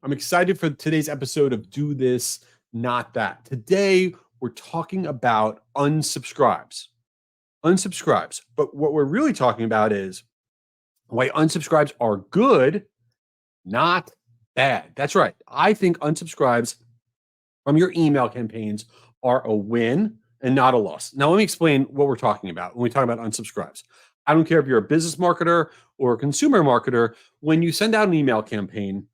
I'm excited for today's episode of Do This, Not That. Today, we're talking about unsubscribes. Unsubscribes. But what we're really talking about is why unsubscribes are good, not bad. That's right. I think unsubscribes from your email campaigns are a win and not a loss. Now, let me explain what we're talking about when we talk about unsubscribes. I don't care if you're a business marketer or a consumer marketer, when you send out an email campaign,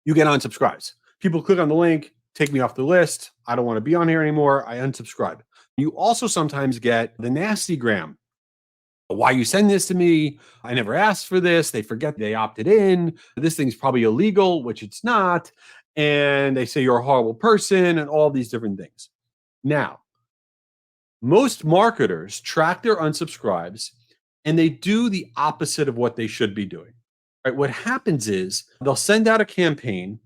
you get unsubscribes. People click on the link, take me off the list. I don't want to be on here anymore. I unsubscribe. You also sometimes get the nasty gram. Why you send this to me? I never asked for this. They forget they opted in. This thing's probably illegal, which it's not. And they say you're a horrible person and all these different things. Now, most marketers track their unsubscribes and they do the opposite of what they should be doing. Right? What happens is they'll send out a campaign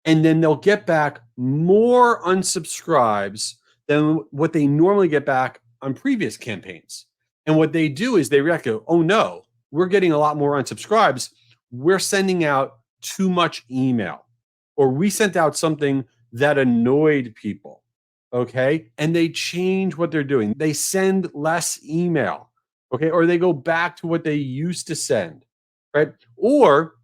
and then they'll get back more unsubscribes than what they normally get back on previous campaigns. And what they do is they react to, oh no, we're getting a lot more unsubscribes. We're sending out too much email, or we sent out something that annoyed people. Okay. And they change what they're doing. They send less email. Okay. Or they go back to what they used to send. Right. Or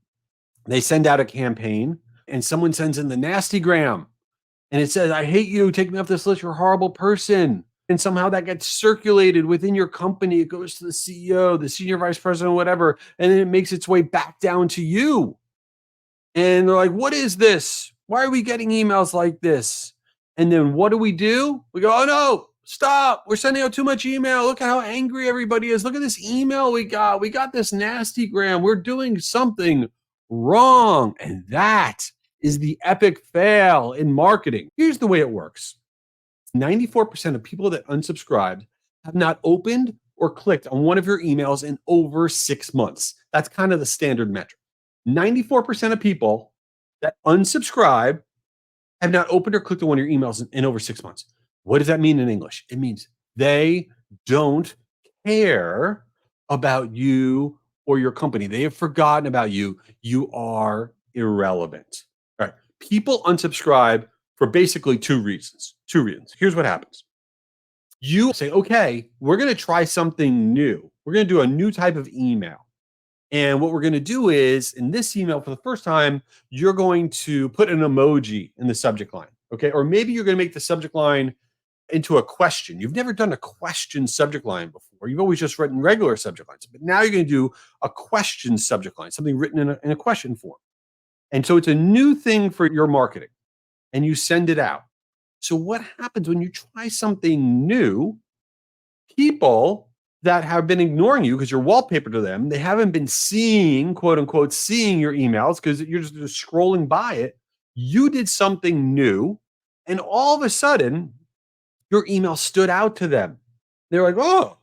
they send out a campaign and someone sends in the nasty gram and it says, I hate you. Take me off this list. You're a horrible person. And somehow that gets circulated within your company. It goes to the CEO, the senior vice president, whatever. And then it makes its way back down to you. And they're like, what is this? Why are we getting emails like this? And then what do? We go, oh no, stop. We're sending out too much email. Look at how angry everybody is. Look at this email we got. We got this nasty gram. We're doing something wrong. And that is the epic fail in marketing. Here's the way it works. 94% of people that unsubscribed have not opened or clicked on one of your emails in over 6 months. That's kind of the standard metric. 94% of people that unsubscribe have not opened or clicked on one of your emails in over 6 months. What does that mean in English? It means they don't care about you or your company. They have forgotten about you. You are irrelevant. All right. People unsubscribe for basically two reasons. Here's what happens. You say, okay, we're going to try something new. We're going to do a new type of email. And what we're going to do is, in this email for the first time, you're going to put an emoji in the subject line. Okay. Or maybe you're going to make the subject line into a question. You've never done a question subject line before. You've always just written regular subject lines. But now you're going to do a question subject line, something written in a question form. And so it's a new thing for your marketing. And you send it out. So what happens when you try something new? People that have been ignoring you because you're wallpaper to them, they haven't been seeing, quote unquote, seeing your emails because you're just scrolling by it. You did something new, and all of a sudden, your email stood out to them. They're like, oh,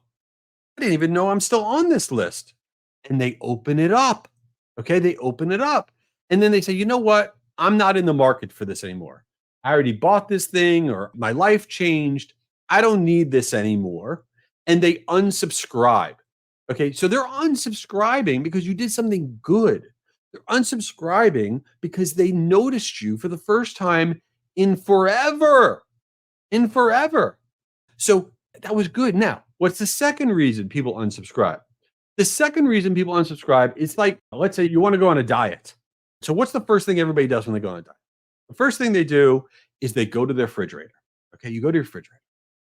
I didn't even know I'm still on this list. And they open it up. Okay, they open it up. And then they say, you know what? I'm not in the market for this anymore. I already bought this thing, or my life changed. I don't need this anymore. And they unsubscribe. Okay, so they're unsubscribing because you did something good. They're unsubscribing because they noticed you for the first time in forever. So that was good. Now, what's the second reason people unsubscribe? The second reason people unsubscribe is like, let's say you want to go on a diet. So what's the first thing everybody does when they go on a diet? The first thing they do is they go to their refrigerator. Okay, you go to your refrigerator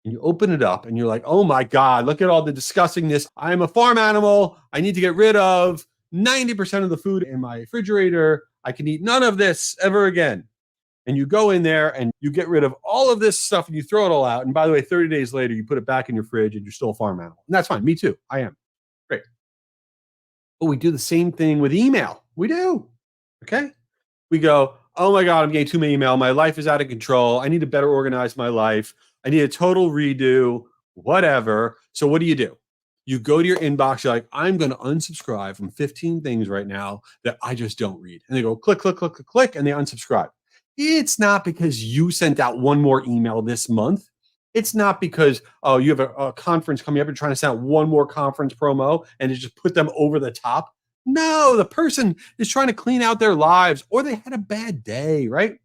and you open it up and you're like, oh my God, look at all the disgustingness. I'm a farm animal. I need to get rid of 90% of the food in my refrigerator. I can eat none of this ever again. And you go in there and you get rid of all of this stuff and you throw it all out. And by the way, 30 days later, you put it back in your fridge and you're still a farm animal. And that's fine. Me too. I am. Great. But we do the same thing with email. We do. Okay. We go, oh my God, I'm getting too many email. My life is out of control. I need to better organize my life. I need a total redo, whatever. So what do? You go to your inbox. You're like, I'm going to unsubscribe from 15 things right now that I just don't read. And they go click, click, click, click, click, and they unsubscribe. It's not because you sent out one more email this month. It's not because, oh, you have a conference coming up and trying to send out one more conference promo and to just put them over the top. No, the person is trying to clean out their lives or they had a bad day, right?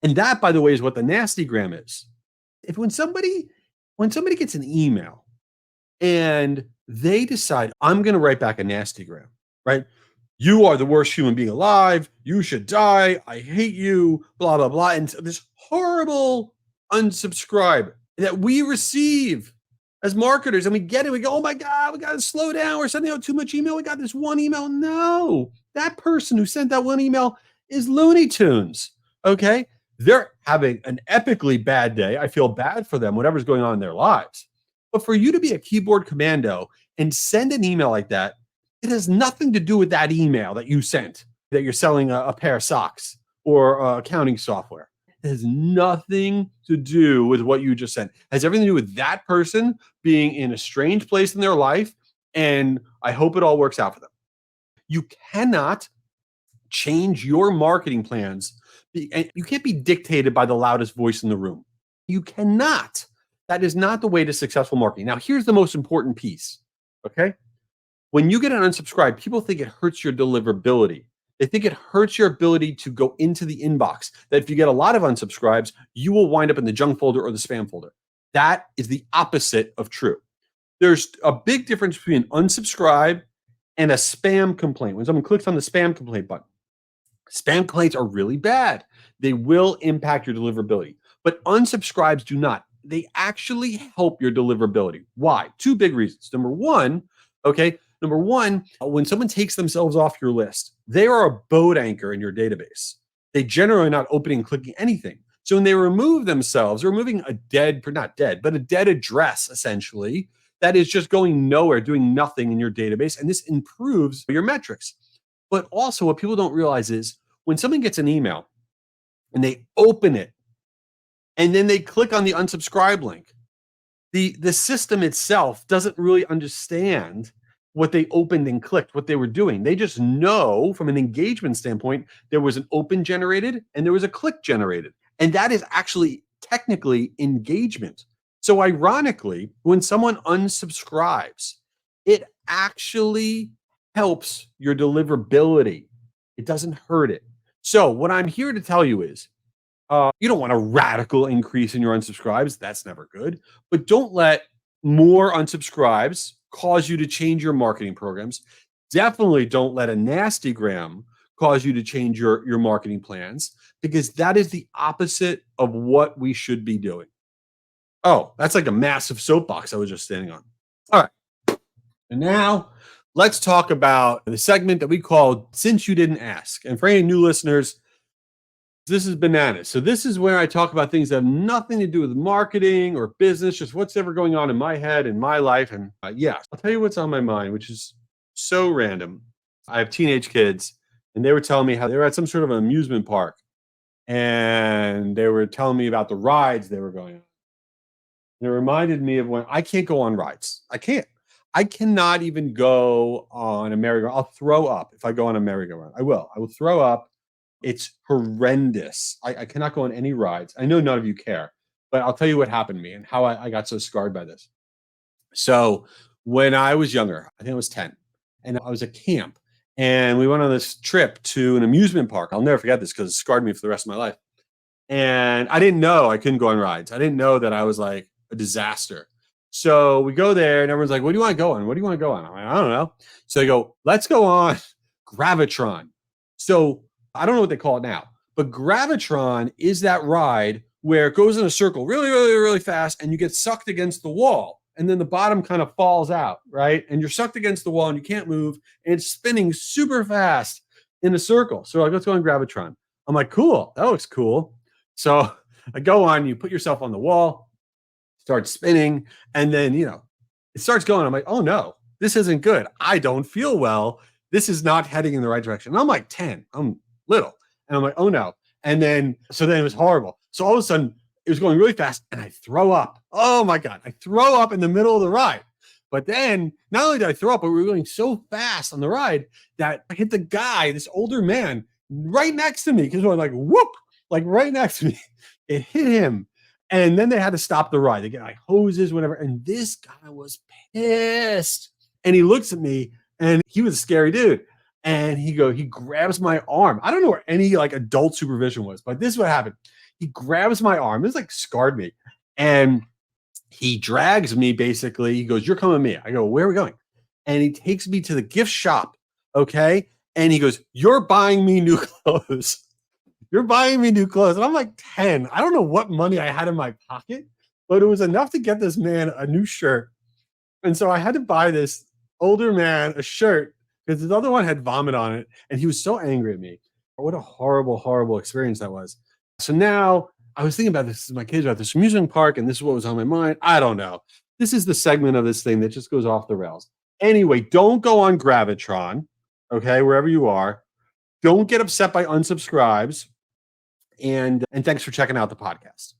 And that, by the way, is what the nasty gram is. If when somebody gets an email and they decide, I'm going to write back a nasty gram, right? You are the worst human being alive. You should die. I hate you, blah, blah, blah. And so this horrible unsubscribe that we receive as marketers, and we get it. We go, oh my God, we got to slow down. We're sending out too much email. We got this one email. No, that person who sent that one email is Looney Tunes. Okay. They're having an epically bad day. I feel bad for them, whatever's going on in their lives. But for you to be a keyboard commando and send an email like that, it has nothing to do with that email that you sent, that you're selling a pair of socks or accounting software. It has nothing to do with what you just sent. It has everything to do with that person being in a strange place in their life. And I hope it all works out for them. You cannot change your marketing plans. You can't be dictated by the loudest voice in the room. You cannot. That is not the way to successful marketing. Now, here's the most important piece. Okay. When you get an unsubscribe, people think it hurts your deliverability. They think it hurts your ability to go into the inbox. That if you get a lot of unsubscribes, you will wind up in the junk folder or the spam folder. That is the opposite of true. There's a big difference between unsubscribe and a spam complaint. When someone clicks on the spam complaint button, spam complaints are really bad. They will impact your deliverability, but unsubscribes do not. They actually help your deliverability. Why? Two big reasons. Number one, when someone takes themselves off your list, they are a boat anchor in your database. They generally are not opening and clicking anything. So when they remove themselves, they're removing a dead address, essentially, that is just going nowhere, doing nothing in your database. And this improves your metrics. But also what people don't realize is when someone gets an email and they open it and then they click on the unsubscribe link, the system itself doesn't really understand what they opened and clicked, what they were doing. They just know from an engagement standpoint, there was an open generated and there was a click generated. And that is actually technically engagement. So ironically, when someone unsubscribes, it actually helps your deliverability. It doesn't hurt it. So what I'm here to tell you is, you don't want a radical increase in your unsubscribes. That's never good. But don't let more unsubscribes cause you to change your marketing programs. Definitely don't let a nasty gram cause you to change your marketing plans, because that is the opposite of what we should be doing. Oh, that's like a massive soapbox I was just standing on. All right. And now let's talk about the segment that we call Since You Didn't Ask. And for any new listeners, this is bananas. So this is where I talk about things that have nothing to do with marketing or business, just what's ever going on in my head, in my life. And yeah, I'll tell you what's on my mind, which is so random. I have teenage kids, and they were telling me how they were at some sort of an amusement park, and they were telling me about the rides they were going on. And it reminded me of when I can't go on rides. I cannot even go on a merry-go-round. I'll throw up if I go on a merry-go-round. I will throw up. It's horrendous. I cannot go on any rides. I know none of you care, but I'll tell you what happened to me and how I got so scarred by this. So when I was younger, I think I was 10, and I was at camp, and we went on this trip to an amusement park. I'll never forget this because it scarred me for the rest of my life. And I didn't know I couldn't go on rides. I didn't know that I was like a disaster. So we go there, and everyone's like, what do you want to go on? What do you want to go on? I'm like, I don't know. So they go, let's go on Gravitron. So I don't know what they call it now, but Gravitron is that ride where it goes in a circle really, really, really fast, and you get sucked against the wall, and then the bottom kind of falls out, right? And you're sucked against the wall, and you can't move, and it's spinning super fast in a circle. So like, let's go on Gravitron. I'm like, cool. That looks cool. So I go on, you put yourself on the wall, start spinning, and then, it starts going. I'm like, oh no, this isn't good. I don't feel well. This is not heading in the right direction. And I'm like 10. I'm little. And I'm like, oh no. And then it was horrible. So all of a sudden it was going really fast and I throw up. Oh my God. I throw up in the middle of the ride. But then not only did I throw up, but we were going so fast on the ride that I hit the guy, this older man, right next to me. Because we're like, whoop, like right next to me. It hit him. And then they had to stop the ride. They get like hoses, whatever. And this guy was pissed. And he looks at me And he was a scary dude. And he grabs my arm. I don't know where any like adult supervision was, but this is what happened. He grabs my arm. This like scarred me. And he drags me basically. He goes, "You're coming with me." I go, "Where are we going?" And he takes me to the gift shop. Okay. And he goes, "You're buying me new clothes. You're buying me new clothes." And I'm like 10. I don't know what money I had in my pocket, but it was enough to get this man a new shirt. And so I had to buy this older man a shirt because his other one had vomit on it. And he was so angry at me. What a horrible, horrible experience that was. So now I was thinking about this with my kids about this amusement park, and this is what was on my mind. I don't know. This is the segment of this thing that just goes off the rails. Anyway, don't go on Gravitron, okay, wherever you are. Don't get upset by unsubscribes. And thanks for checking out the podcast.